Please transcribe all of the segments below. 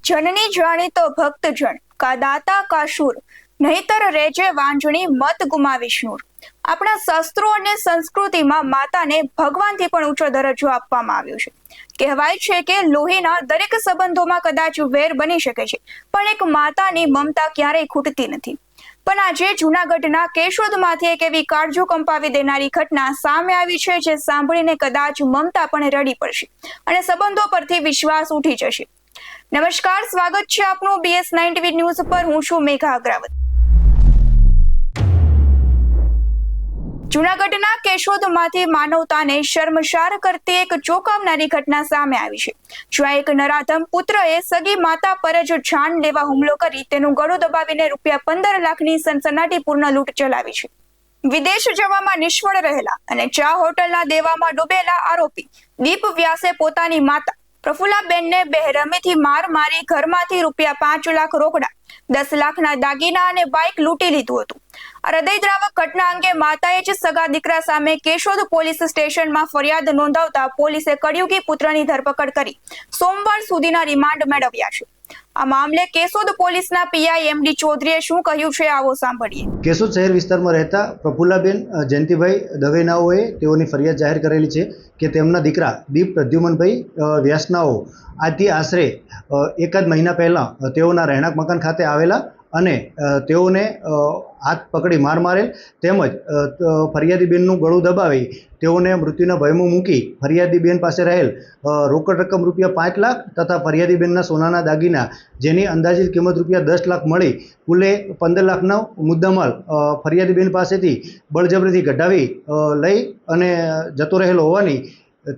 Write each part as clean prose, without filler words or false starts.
जननी जानी तो भक्त जन का दाता का शूर नहीतर रेजे वांजणी मत गुमावी शूर। આપણા શાસ્ત્રો અને સંસ્કૃતિમાં માતાને ભગવાનથી પણ ઊંચો દરજ્જો આપવામાં આવ્યો છે। કહેવાય છે કે લોહીના દરેક સંબંધોમાં કદાચ વેર બની શકે છે, પણ એક માતાની મમતા ક્યારેય ખૂટતી નથી। પણ આજે જૂનાગઢના કેશોદમાંથી એક એવી કાળજો કંપાવી દેનારી ઘટના સામે આવી છે, જે સાંભળીને કદાચ મમતા પણ રડી પડશે અને સંબંધો પરથી વિશ્વાસ ઉઠી જશે। નમસ્કાર, સ્વાગત છે આપનું BS9 TV ન્યૂઝ પર। હું છું મેઘા અગ્રવાલ। જૂનાગઢના કેશોદમાંથી માનવતાને શર્મસાર કરતી એક ચોંકાવનારી ઘટના સામે આવી છે, જ્યાં એક નરાધમ પુત્રએ સગી માતા પર જ જાન લેવા હુમલો કરી તેનું ગળું દબાવીને ₹15 લાખની સનસનાટીપૂર્ણ લૂંટ ચલાવી છે। વિદેશ જવામાં નિષ્ફળ રહેલા અને ચા હોટલના દેવામાં ડૂબેલા આરોપી દીપ વ્યાસે પોતાની માતા પ્રફુલ્લાબેનને બેરહેમીથી માર મારી ઘરમાંથી ₹5 લાખ રોકડા, 10 લાખના દાગીના અને બાઇક લૂંટી લીધું હતું। આ હૃદયદ્રાવક ઘટના અંગે માતાએ જ સગા દીકરા સામે કેશોદ પોલીસ સ્ટેશનમાં ફરિયાદ નોંધાવતા પોલીસે કળિયુગી પુત્રની ધરપકડ કરી સોમવાર સુધીના રિમાન્ડ મેળવ્યા છે। આ મામલે કેશોદ પોલીસના PI MD ચૌધરીએ શું કહ્યું છે, આવો સાંભળીએ। કેશોદ શહેર વિસ્તારમાં રહેતા પ્રફુલ્લાબેન જયંતિભાઈ દવેનાઓએ તેઓની ફરિયાદ જાહેર કરેલી છે કે તેમના દીકરા દીપ પ્રદ્યુમનભાઈ વ્યાસનાઓ આજથી આશરે એકાદ મહિના પહેલાં તેઓના રહેણાંક મકાન ખાતે આવેલા અને તેઓને હાથ પકડી માર મારેલ, તેમજ ફરિયાદીબેનનું ગળું દબાવી તેઓને મૃત્યુના ભયમાં મૂકી ફરિયાદીબેન પાસે રહેલ રોકડ રકમ ₹5 લાખ તથા ફરિયાદીબેનના સોનાના દાગીના, જેની અંદાજિત કિંમત ₹10 લાખ મળી કુલે 15 લાખનો મુદ્દામાલ ફરિયાદીબેન પાસેથી બળજબરીથી કઢાવી લઈ અને જતો રહેલો હોવાની,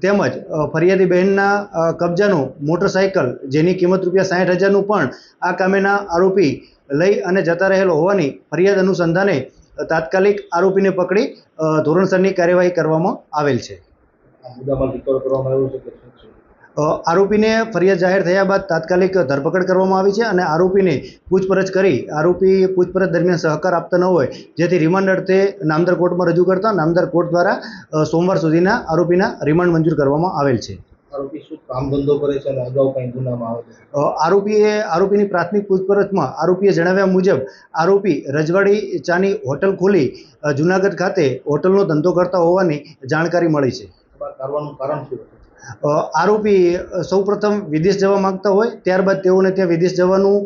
તેમજ ફરિયાદી બહેનના કબજાનું મોટરસાઇકલ જેની કિંમત ₹60,000નું પણ આ કામેના આરોપી લઈ અને જતા રહેલો હોવાની ફરિયાદ અનુસંધાને તાત્કાલિક આરોપીને પકડી ધોરણસરની કાર્યવાહી કરવામાં આવેલ છે। આરોપીને ફરિયાદ જાહેર થયા બાદ તાત્કાલિક ધરપકડ કરવામાં આવી છે અને આરોપીને પૂછપરછ કરી આરોપી પૂછપરછ દરમિયાન સહકાર આપતા ન હોય, જેથી રિમાન્ડ અર્થે નામદાર કોર્ટમાં રજૂ કરતા નામદાર કોર્ટ દ્વારા સોમવાર સુધીના આરોપીના રિમાન્ડ મંજૂર કરવામાં આવેલ છે। આરોપી શું કામ ધંધો કરે છે અને અગાઉ કંઈ ગુનામાં આવે છે? આરોપીની પ્રાથમિક પૂછપરછમાં આરોપીએ જણાવ્યા મુજબ આરોપી રજવાડી ચાની હોટલ ખોલી જૂનાગઢ ખાતે હોટલનો ધંધો કરતા હોવાની જાણકારી મળી છે। કરવાનું કારણ શું? આરોપી સૌપ્રથમ વિદેશ જવા માંગતા હોય, ત્યારબાદ તેઓને ત્યાં વિદેશ જવાનું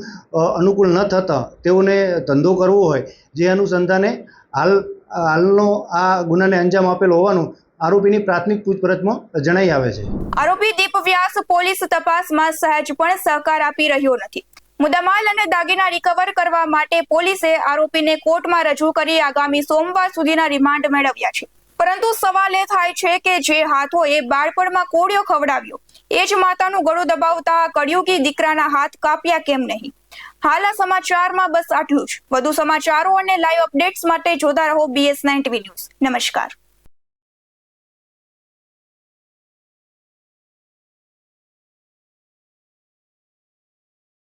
અનુકૂળ ન થતાં તેઓને ધંધો કરવો હોય, જે અનુસંધાને હાલનો આ ગુનાને અંજામ આપેલો હોવાનું આરોપીની પ્રાથમિક પૂછપરછમાં જણાઈ આવે છે। આરોપી દીપ વ્યાસ પોલીસ તપાસમાં સહેજ પણ સહકાર આપી રહ્યો નથી। મુદ્દામાલ અને દાગીના રિકવર કરવા માટે પોલીસે આરોપીને કોર્ટમાં રજૂ કરી આગામી સોમવાર સુધીના રિમાન્ડ મેળવ્યા છે, પરંતુ સવાલ એ થાય છે કે જે હાથોએ બાળપણમાં કોળિયો ખવડાવ્યો એ જ માતાનું ગળું દબાવતા કળિયુગી દીકરાના હાથ કાપ્યા કેમ નહીં? હાલ આ સમાચારમાં બસ આટલું જ। વધુ સમાચારો અને લાઈવ અપડેટ્સ માટે જોતા રહો BS9 TV ન્યૂઝ। નમસ્કાર।